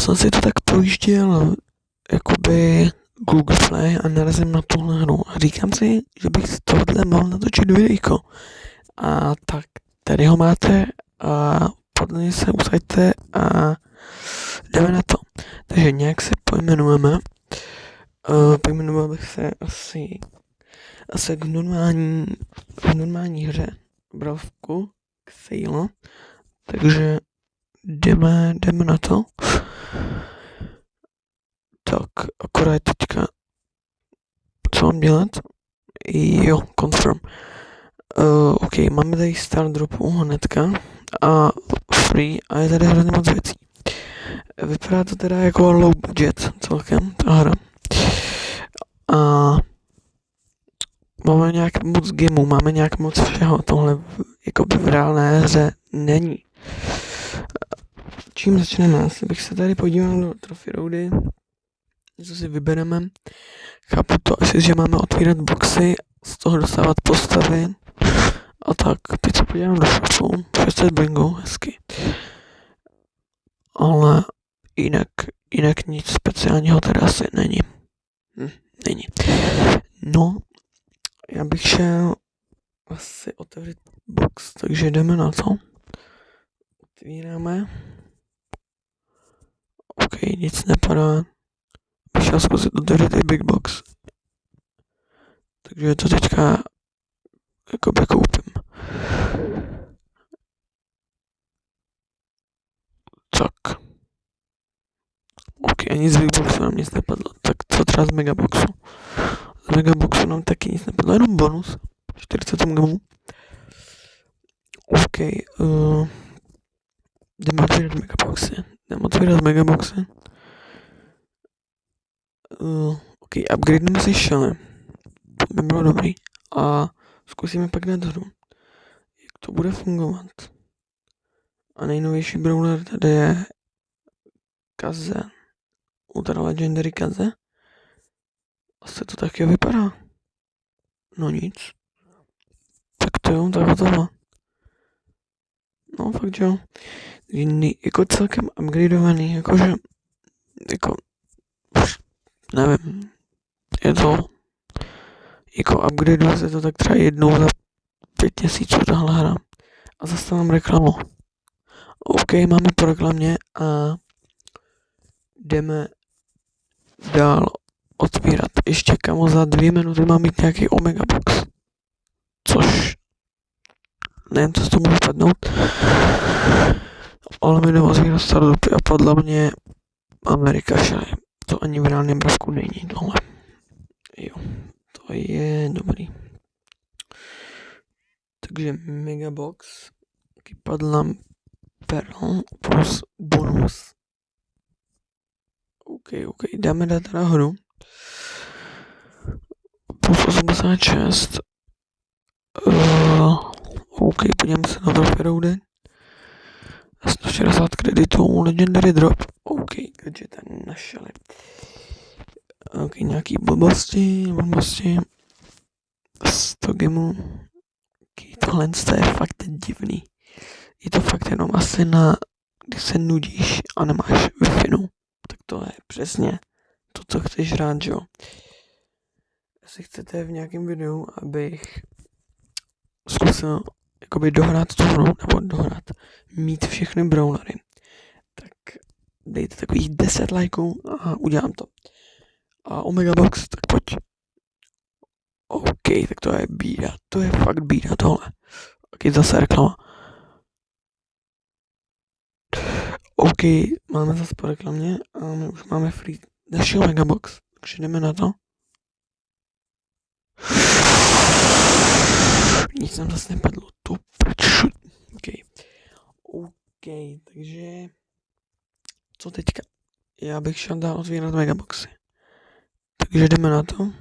jsem si to tak projížděl jakoby Google Play a narazím na tuhle hru a říkám si, že bych z tohohle mohl natočit videjko. A tak tady ho máte a podle se usaďte a jdeme na to. Takže nějak se pojmenujeme. Pojmenoval bych se asi k normální hře brovku k Sailo. Takže jdeme na to. Tak, akorát teďka co mám dělat? Jo, confirm. OK, máme tady start dropu hnedka a free a je tady hrozně moc věcí. Vypadá to teda jako low budget celkem, ta hra. A máme nějak moc gameů, máme nějak moc všeho, tohle jako v reálné hře není. Čím začneme? Asi bych se tady podíval do trophy roady, něco si vybereme. Chápu to, asi, že máme otvírat boxy, z toho dostávat postavy a tak. Teď se podívám do shopu, 600 bingo, hezky. Ale jinak nic speciálního teda asi není. Není. No, já bych šel asi otevřít box, takže jdeme na to. Otvíráme. OK, nic nepadá. Bych šel zkusit otevřít i big box. Takže to teďka jakoby koupím. Tak. OK, ani z big boxu nám nic nepadlo. Tak co třeba z megaboxu? Z megaboxu nám taky nic nepadlo, jenom bonus. 40 gamů. OK, jdeme otvírat megaboxy. OK, upgradeneme si šely. To by bylo dobrý. A zkusíme pak dát hru. Jak to bude fungovat. A nejnovější brawler tady je Kaze. Ultra Legendary Kaze. Asi to taky vypadá. No nic. Tak to jo, tak hotovo. No fakt jo. Jako celkem upgradeovaný, jakože jako nevím, je to jako upgradeuje se to tak třeba jednou za 5 měsíců tahle hra a zase mám reklamu. OK, máme po reklamě a jdeme dál otvírat. Ještě kamo za 2 minuty mám mít nějaký Omega Box, což nevím, co z toho může padnout, ale my jdeme otvírat startupy a podle mě Amerika šaj. To ani v reálném bravku není tohle. Jo, to je dobrý. Takže Megabox, padla Pearl plus bonus. OK, dáme dát teda hru. Plus 86. OK, podívám se na trophy roady. 160 kreditů, legendary drop. OK, gadgety našeli. OK, nějaký blbosti. 100 gemů. OK, tohle je fakt divný. Je to fakt jenom asi na, když se nudíš a nemáš Wi-Fi, tak to je přesně to, co chceš hrát, jo. Jestli chcete v nějakém videu, abych zkusil jakoby dohrát tu hru, nebo mít všechny brawlery, tak dejte takových 10 lajků a udělám to. A Omega Box, tak pojď. OK, tak to je bída, to je fakt bída tohle. OK, zase reklama. OK, máme zase po reklamě a my už máme free další Omega Box, takže jdeme na to. Nic nám zase nepadlo, to prču. OK, takže co teďka? Já bych šel dál otvírat megaboxy. Takže jdeme na to.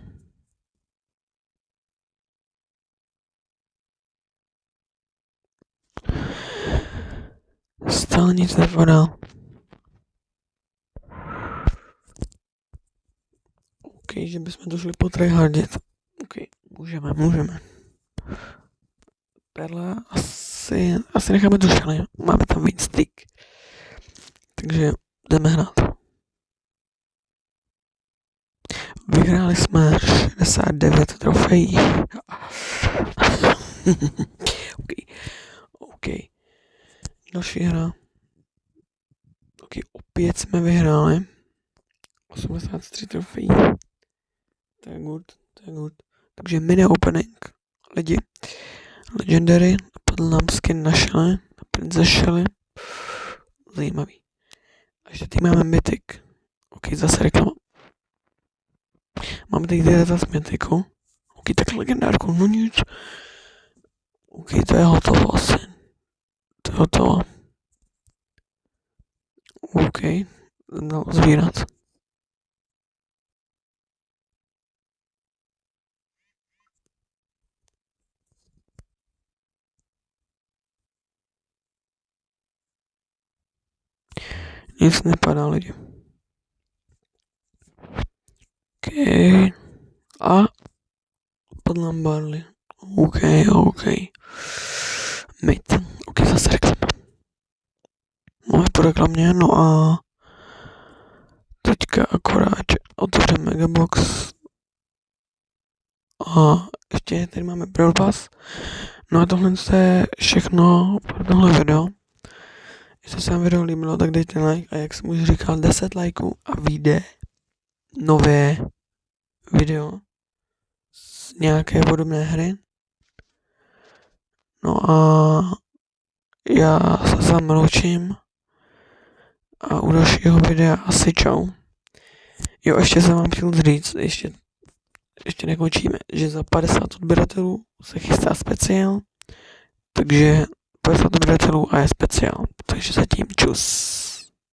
Stále nic nepadá. OK, že bychom to šli potryhardit. OK, můžeme. Perla asi necháme tu šali, máme tam víc styk. Takže jdeme hrát. Vyhráli jsme 69 trofejí. OK. Další hra. OK, opět jsme vyhráli. 83 trofejí. To je good. Takže mini opening. Lidi. Legendary. Padl nám skin na Shelly. Na Princess Shelly. Zajímavý. A ještě tady máme Mythic. OK, zase reklama. Máme tady zase Mythicu. OK, tak legendárku, no nic. OK, to je hotovo asi. To je hotovo. OK, dal zvírat. Nic nepadá, lidi. OK. A padl nám Barley. OK. Mate. OK, zase reklama. Máme po reklamě, no a teďka akorát otevřeme Megabox. A ještě tady máme Brawl Pass. No a tohle je všechno pro tohle video. Jestli se vám video líbilo, tak dejte like a jak jsem už říkal, 10 lajků a vyjde nové video z nějaké podobné hry. No a já se s vámi loučím a u dalšího videa asi čau. Jo, ještě jsem vám chtěl říct, ještě nekončíme, že za 50 odběratelů se chystá speciál, takže 50 odběratelů a je speciál, takže zatím čus.